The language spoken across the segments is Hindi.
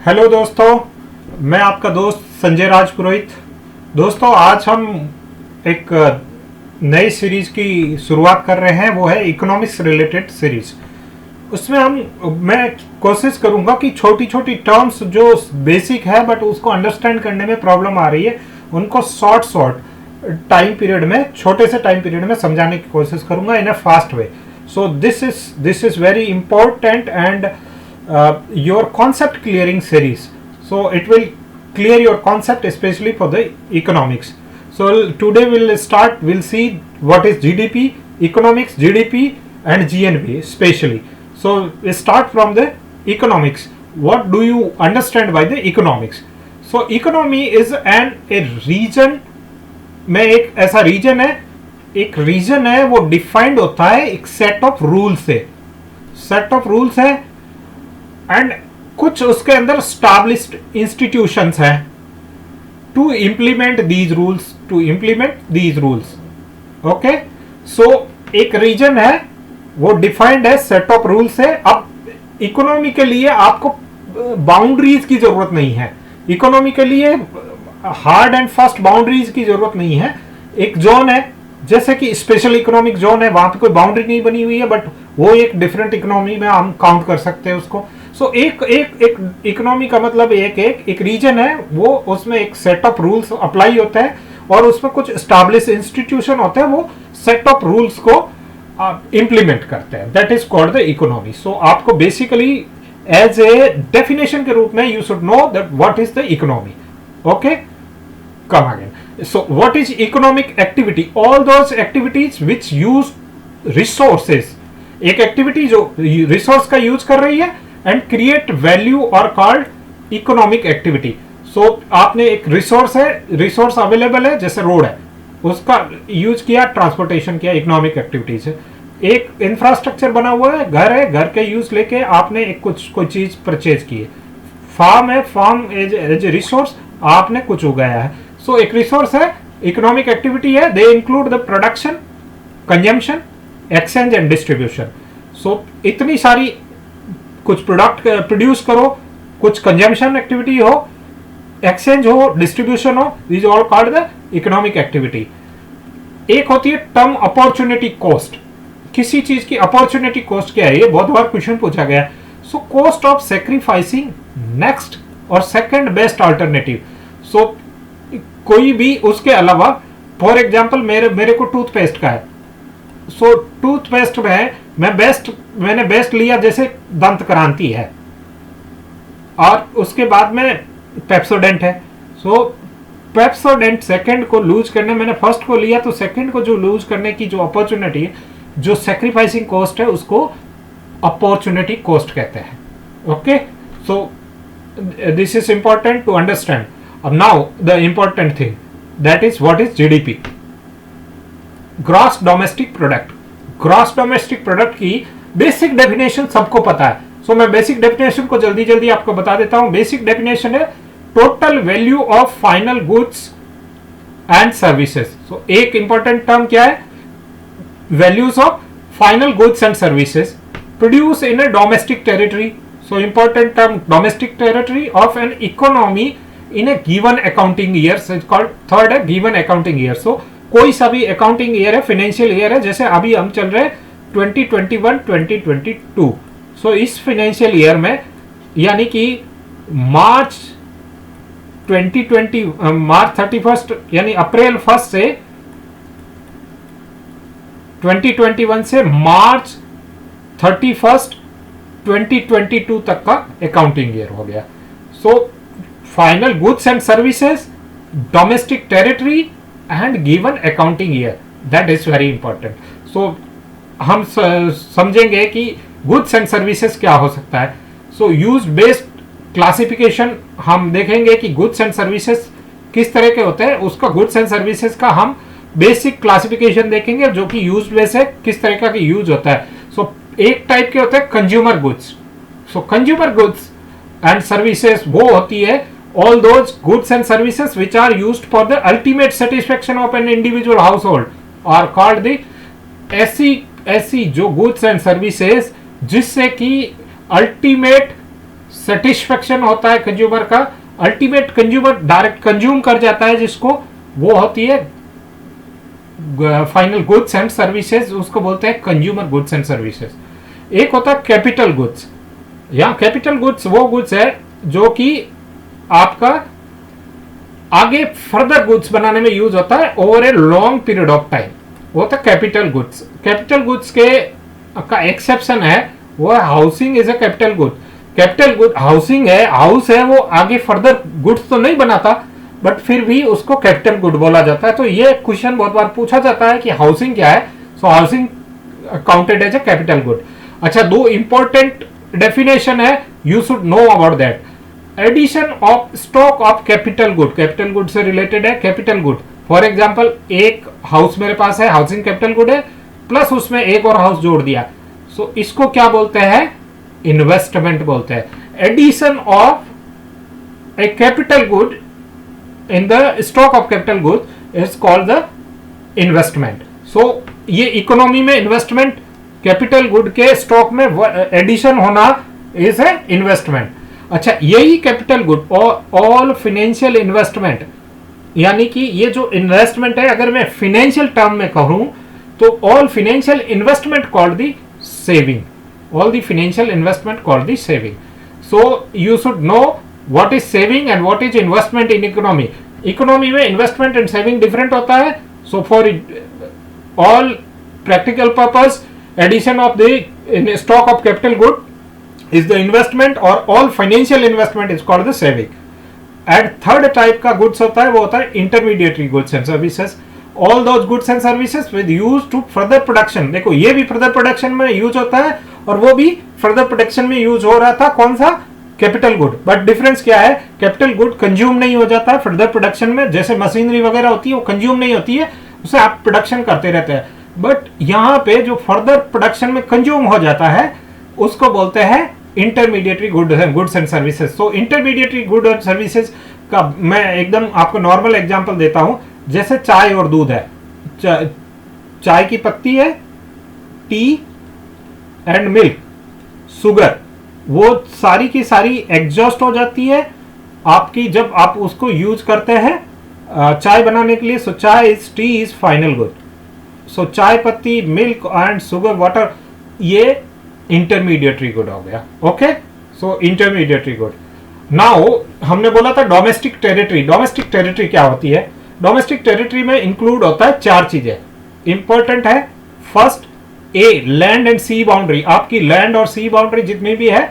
हेलो दोस्तों, मैं आपका दोस्त संजय राज पुरोहित। दोस्तों, आज हम एक नई सीरीज की शुरुआत कर रहे हैं, वो है इकोनॉमिक्स रिलेटेड सीरीज। उसमें मैं कोशिश करूंगा कि छोटी छोटी टर्म्स जो बेसिक है बट उसको अंडरस्टैंड करने में प्रॉब्लम आ रही है, उनको शॉर्ट टाइम पीरियड में, छोटे से टाइम पीरियड में समझाने की कोशिश करूंगा in a fast way. So this is very important and your concept clearing series, so it will clear your concept especially for the economics. So today we'll see what is GDP, economics, GDP and GNP especially. So we start from the economics. What do you understand by the economics? So economy is a region में, एक ऐसा रीजन है, वो डिफाइंड होता है एक सेट ऑफ रूल्स है एंड कुछ उसके अंदर स्टैब्लिश्ड इंस्टीट्यूशंस हैं to implement these rules. Okay, so एक रीजन है, वो डिफाइंड है, सेट ऑफ रूल्स है। अब इकोनॉमी के लिए आपको बाउंड्रीज की जरूरत नहीं है, इकोनॉमी के लिए हार्ड एंड फास्ट बाउंड्रीज की जरूरत नहीं है। एक जोन है, जैसे कि स्पेशल इकोनॉमिक जोन है, वहां पे कोई बाउंड्री नहीं बनी हुई है, बट वो एक डिफरेंट इकोनॉमी में हम काउंट कर सकते हैं उसको। सो एक इकोनॉमी का मतलब एक रीजन है, वो उसमें एक सेट ऑफ रूल्स अप्लाई होता है और उसमें कुछ एस्टैब्लिश इंस्टीट्यूशन होते हैं, वो सेट ऑफ रूल्स को इंप्लीमेंट करते हैं। That is called the economy. So आपको बेसिकली एज ए डेफिनेशन के रूप में you should know that what is the economy. Okay, come again. So what is economic activity? All those activities which use resources. एक एक्टिविटी जो रिसोर्स का यूज कर रही है and create value are called economic activity. So आपने एक रिसोर्स अवेलेबल है, जैसे रोड है, उसका यूज किया, ट्रांसपोर्टेशन किया, इकोनॉमिक एक्टिविटीज है। एक इंफ्रास्ट्रक्चर बना हुआ है, घर के यूज लेके आपने एक कोई चीज परचेज की है। फार्म एज ए रिसोर्स आपने कुछ उगाया है। सो एक रिसोर्स है, इकोनॉमिक एक्टिविटी है। They include the production, consumption, exchange and distribution. So इतनी सारी, कुछ प्रोडक्ट प्रोड्यूस करो, कुछ कंजम्पशन एक्टिविटी हो, एक्सचेंज हो, डिस्ट्रीब्यूशन हो, this all called the economic activity. एक होती है टर्म अपॉर्चुनिटी कॉस्ट। किसी चीज की अपॉर्चुनिटी कॉस्ट क्या है, ये बहुत बार क्वेश्चन पूछा गया। So cost of sacrificing next और सेकंड बेस्ट अल्टरनेटिव। सो कोई भी उसके अलावा, फॉर एग्जांपल मेरे को टूथपेस्ट का है। सो टूथपेस्ट में मैंने बेस्ट लिया, जैसे दंत क्रांति है, और उसके बाद में पेप्सोडेंट है। सो पेप्सोडेंट सेकंड को लूज करने, मैंने फर्स्ट को लिया, तो सेकंड को जो लूज करने की जो अपॉर्चुनिटी है, जो सेक्रीफाइसिंग कॉस्ट है, उसको अपॉर्चुनिटी कॉस्ट कहते हैं। Okay, so this is important to understand. अब now the important thing, that is what is GDP, gross domestic product. Gross domestic product की बेसिक डेफिनेशन सबको पता है। सो मैं बेसिक डेफिनेशन को जल्दी आपको बता देता हूं। बेसिक डेफिनेशन है total value of final goods and services. So एक इंपॉर्टेंट टर्म क्या है? Values of final goods and services produce in a domestic territory. So important term, domestic territory of an economy in a given accounting year, it's called third है गिवन अकाउंटिंग ईयर। सो कोई सा भी अकाउंटिंग ईयर है, फाइनेंशियल ईयर है, जैसे अभी हम चल रहे 2021-2022। सो इस फाइनेंशियल ईयर में, यानी कि मार्च 31 यानी अप्रैल 1 से 2021 से मार्च 31 2022 तक का अकाउंटिंग ईयर हो गया। So final goods and services, domestic territory and given accounting year, that is very important. So हम समझेंगे कि गुड्स एंड सर्विसेज क्या हो सकता है। सो यूज बेस्ड क्लासिफिकेशन हम देखेंगे कि गुड्स एंड सर्विसेज किस तरह के होते हैं। उसका गुड्स एंड सर्विसेज का हम बेसिक क्लासिफिकेशन देखेंगे, जो कि यूज बेस है, किस तरह का यूज होता है। सो एक टाइप के होते हैं consumer goods. So consumer goods and services वो होती है all those goods and services which are used for the ultimate satisfaction of an individual household are called the ऐसी जो गुड्स एंड सर्विसेज जिससे कि अल्टीमेट सेटिस्फेक्शन होता है कंज्यूमर का, अल्टीमेट कंज्यूमर डायरेक्ट कंज्यूम कर जाता है जिसको, वो होती है फाइनल गुड्स एंड सर्विसेज, उसको बोलते हैं कंज्यूमर गुड्स एंड सर्विसेज। एक होता है कैपिटल गुड्स, या कैपिटल गुड्स वो गुड्स है जो कि आपका आगे फर्दर गुड्स बनाने में यूज होता है over a long period of time, वो होता है कैपिटल गुड्स। कैपिटल गुड्स के का एक्सेप्शन है वो housing is a capital good. Capital good housing है, हाउस है, वो आगे फर्दर गुड्स तो नहीं बनाता बट फिर भी उसको कैपिटल गुड बोला जाता है। तो ये क्वेश्चन बहुत बार पूछा जाता है कि हाउसिंग क्या है, so housing counted as a capital good. अच्छा, दो इंपॉर्टेंट डेफिनेशन है, you should know about that. Addition of stock of capital good, capital good से रिलेटेड है कैपिटल गुड। फॉर एग्जांपल एक हाउस मेरे पास है, हाउसिंग कैपिटल गुड है, प्लस उसमें एक और हाउस जोड़ दिया, सो इसको क्या बोलते हैं, इन्वेस्टमेंट बोलते हैं। Addition of a capital good in the stock of capital good is called the investment. So ये इकोनॉमी में इन्वेस्टमेंट, कैपिटल गुड के स्टॉक में एडिशन होना इज ए इन्वेस्टमेंट। अच्छा, यही कैपिटल गुड और ऑल फाइनेंशियल इन्वेस्टमेंट, यानी कि ये जो इन्वेस्टमेंट है, अगर मैं फाइनेंशियल टर्म में कहूं तो all financial investment called the saving, all the financial investment called the saving. So you should no what is saving and what is investment in economy. Economy में investment and saving different होता है, so for all practical purpose addition of the stock of capital good is the investment or all financial investment is called the saving. And third type का goods होता है वो होता है intermediary goods and services. All those goods and services with use to further production. देखो ये भी further production में use होता है और वो भी further production में use हो रहा था, कौन सा, कैपिटल गुड। बट डिफरेंस क्या है, कैपिटल गुड कंज्यूम नहीं हो जाता है फर्दर प्रोडक्शन में, जैसे मशीनरी वगैरह होती है वो कंज्यूम नहीं होती है, उसे आप प्रोडक्शन करते रहते हैं। बट यहाँ पे जो फर्दर प्रोडक्शन में कंज्यूम हो जाता है उसको बोलते हैं intermediary goods and services. So intermediary good और सर्विसेज का मैं एकदम आपको नॉर्मल एग्जांपल देता हूं, जैसे चाय और दूध है, चाय की पत्ती है, टी एंड मिल्क, शुगर, वो सारी की सारी एग्जॉस्ट हो जाती है आपकी जब आप उसको यूज करते हैं चाय बनाने के लिए। So chai is, tea is final good. So chai patti, milk and sugar, water, ये इंटरमीडिएटरी गुड हो गया। Okay, so intermediary good. Now हमने बोला था डोमेस्टिक टेरिटरी। डोमेस्टिक टेरिटरी क्या होती है, डोमेस्टिक टेरिटरी में इंक्लूड होता है चार चीजें, इंपॉर्टेंट है। First, a land and sea boundary, आपकी लैंड और सी बाउंड्री जितनी भी है,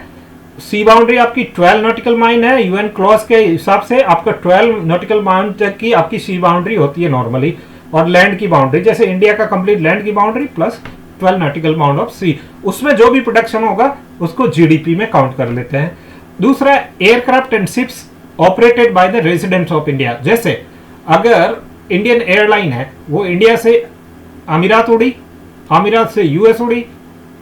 सी बाउंड्री आपकी 12 नॉटिकल माइल है, यूएन क्लॉज के हिसाब से आपका 12 नॉटिकल माइल तक की आपकी सी बाउंड्री होती है नॉर्मली, और लैंड की बाउंड्री जैसे इंडिया का कंप्लीट लैंड की boundary plus 12 nautical mile of sea, उसमें जो भी प्रोडक्शन होगा उसको जीडीपी में काउंट कर लेते हैं। दूसरा, aircraft and ships operated by the residents of India, जैसे अगर इंडियन एयरलाइन है वो इंडिया से अमीरात उड़ी, अमीरात से यूएस उड़ी,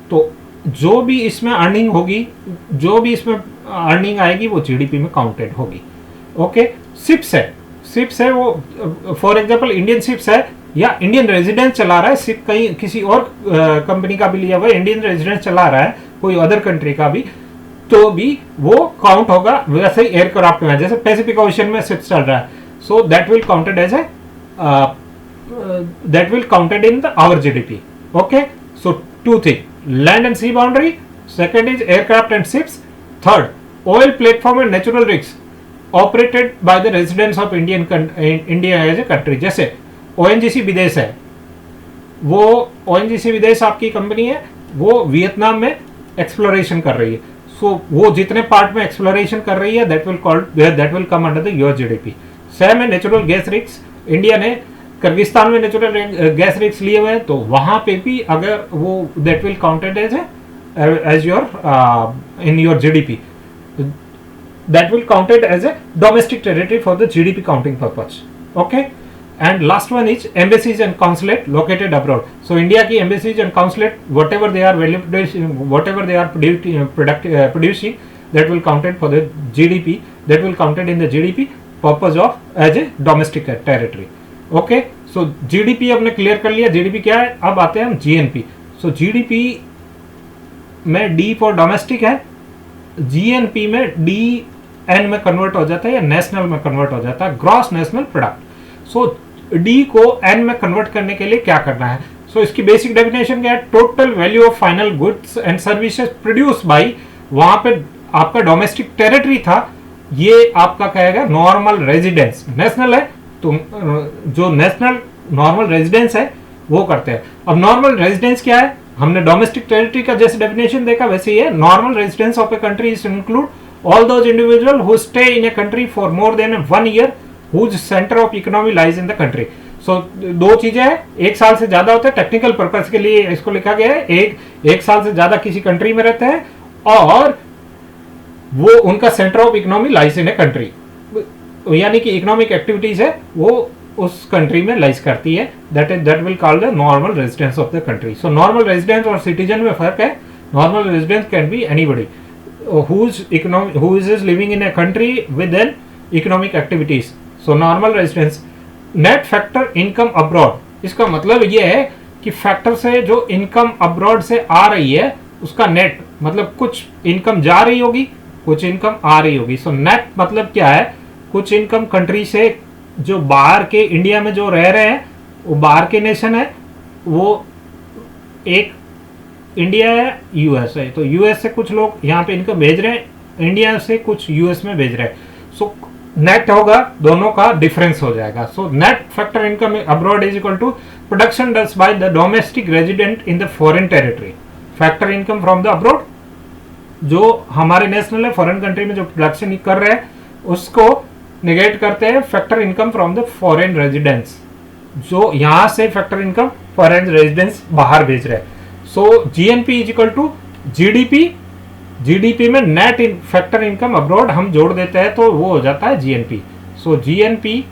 तो जो भी इसमें अर्निंग होगी, जो भी इसमें अर्निंग आएगी वो जीडीपी में काउंटेड होगी। ओके, शिप्स है, शिप्स है वो फॉर एग्जांपल इंडियन शिप्स है या इंडियन रेजिडेंट चला रहा है, शिप कहीं किसी और कंपनी का भी लिया हुआ है, इंडियन रेजिडेंट चला रहा है कोई अदर कंट्री का भी, तो भी वो काउंट होगा। वैसे ही एयरक्राफ्ट में जैसे पैसिफिक ओशन में शिप्स चल रहा है, so that will counted as a that will counted in the our GDP. Okay, so two things, land and sea boundary, second is aircraft and ships, third oil platform and natural rigs operated by the residents of India as a country. जैसे ONGC विदेश है, वो ONGC विदेश आपकी कंपनी है, वो वियतनाम में एक्सप्लोरेशन कर रही है, सो वो जितने पार्ट में एक्सप्लोरेशन कर रही है that will come under the your GDP. Same है नेचुरल गैस रिग्स, इंडिया ने किर्गिस्तान में नेचुरल गैस रिग्स लिए हुए हैं, तो वहां पे भी अगर वो that will counted as your in your GDP, that will counted as a domestic territory for the GDP counting purpose. Okay, and last one is embassies and consulate located abroad. So India की embassies and consulate whatever they are producing, that will counted for the GDP, that will counted in the GDP purpose of as a domestic territory. Okay, so GDP हमने क्लियर कर लिया, जीडीपी क्या है। अब आते हैं हम जीएनपी। सो जीडीपी में डी फॉर डोमेस्टिक है, जीएनपी में डी एन में कन्वर्ट हो जाता है या नेशनल में कन्वर्ट हो जाता है, ग्रॉस नेशनल प्रोडक्ट। सो डी को एन में कन्वर्ट करने के लिए क्या करना है? सो इसकी बेसिक डेफिनेशन क्या है? Total value of final goods and services produce by, वहां पे आपका डोमेस्टिक टेरिटरी था, ये आपका कहेगा नॉर्मल रेजिडेंस। नेशनल है तो जो नेशनल नॉर्मल रेजिडेंस है वो करते हैं। अब नॉर्मल रेजिडेंस क्या है? हमने डोमेस्टिक टेरिटरी का जैसे डेफिनेशन देखा वैसे ही है। Normal residence of a country is include all those individual who stay in a country for more than 1 year whose centre of economy lies in the country. So दो चीजें हैं, 1 साल से ज्यादा होते हैं, टेक्निकल पर्पस के लिए इसको लिखा गया है, एक साल से ज्यादा किसी कंट्री में रहते हैं और वो उनका centre of economy lies in a country, यानी कि इकोनॉमिक एक्टिविटीज है वो उस कंट्री में लाइज करती है, that will called the normal residence of the country. So normal residence और सिटीजन में फर्क है। Normal residence can be anybody who is living in a country with an economic activities. So normal residence. Net factor income abroad, इसका मतलब ये है कि फैक्टर से जो इनकम अब्रॉड से आ रही है उसका नेट, मतलब कुछ इनकम जा रही होगी, कुछ इनकम आ रही होगी। सो नेट मतलब क्या है? कुछ इनकम कंट्री से जो बाहर के, इंडिया में जो रह रहे हैं वो बाहर के नेशन है, वो एक इंडिया है, यूएस है, तो यूएस से कुछ लोग यहाँ पे इनकम भेज रहे हैं, इंडिया से कुछ यूएस में भेज रहे हैं। सो नेट होगा, दोनों का डिफरेंस हो जाएगा। So net factor income abroad is equal to production done by the domestic resident in the foreign territory. Factor income from the abroad, जो हमारे नेशनल है, फॉरेन कंट्री में जो प्रोडक्शन कर रहे हैं उसको निगेट करते हैं factor income from the foreign residence, जो यहाँ से फैक्टर इनकम फॉरेन रेजिडेंस बाहर भेज रहे हैं। So GNP is equal to GDP, GDP में नेट फैक्टर इनकम अब्रॉड हम जोड़ देते हैं तो वो हो जाता है जीएनपी। सो जीएनपी,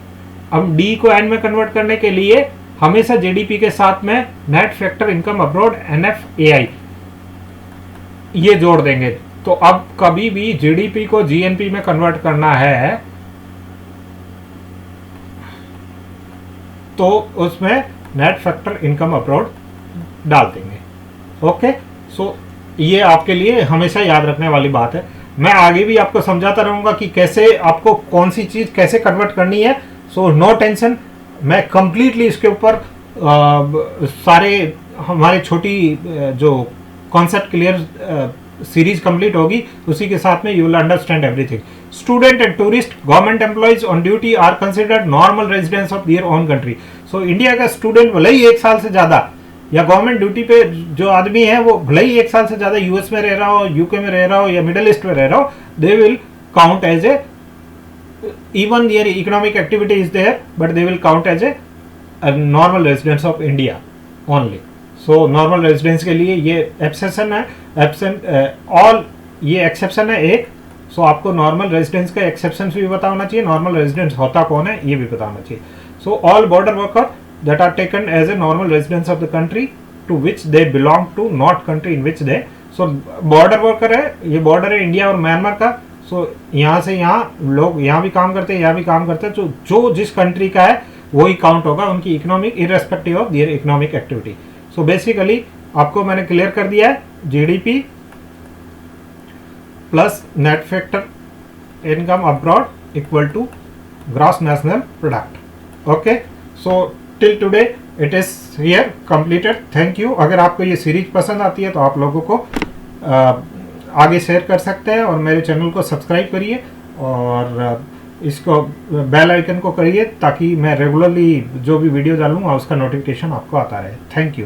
अब डी को एन में कन्वर्ट करने के लिए हमेशा जीडीपी के साथ में net factor income abroad NFAI ये जोड़ देंगे। तो अब कभी भी जीडीपी को जीएनपी में कन्वर्ट करना है तो उसमें नेट फैक्टर इनकम अब्रॉड डाल देंगे। ओके, सो ये आपके लिए हमेशा याद रखने वाली बात है। मैं आगे भी आपको समझाता रहूंगा कि कैसे आपको कौन सी चीज कैसे कन्वर्ट करनी है। सो नो टेंशन, मैं कंप्लीटली इसके ऊपर सारे हमारे छोटी जो कॉन्सेप्ट क्लियर सीरीज कंप्लीट होगी उसी के साथ में you will understand everything. Student and tourist government employees on duty are considered normal residence of their own country. So India का स्टूडेंट भले ही 1 साल से ज्यादा, या गवर्नमेंट ड्यूटी पे जो आदमी है वो भले ही 1 साल से ज्यादा यूएस में रह रहा हो, यूके में रह रहा हो या मिडिल ईस्ट में रह रहा हो, they will count as a, even their economic activity is there but they will count as a normal residence of India only. So normal residence के लिए ये एक्सेप्शन है, ऑल ये एक्सेप्शन है एक। सो आपको नॉर्मल रेजिडेंस का एक्सेप्शन भी पता होना चाहिए, नॉर्मल रेजिडेंस होता कौन है ये भी पता होना चाहिए। So all border worker that are taken as a normal residents of the country to which they belong to, not country in which they, so border worker है, ये border है इंडिया और म्यांमार का। so यहाँ से यहाँ लोग यहाँ भी काम करते हैं, यहाँ भी काम करते हैं, तो जो जिस कंट्री का है वही काउंट होगा उनकी economic irrespective of their economic activity. So basically आपको मैंने क्लियर कर दिया है, GDP plus net factor income abroad equal to gross national product. Okay, so till today it is here completed. Thank you. अगर आपको ये सीरीज पसंद आती है तो आप लोगों को आगे शेयर कर सकते हैं और मेरे चैनल को सब्सक्राइब करिए और इसको बेल आइकन को करिए ताकि मैं रेगुलरली जो भी वीडियो डालूंगा उसका नोटिफिकेशन आपको आता रहे। Thank you.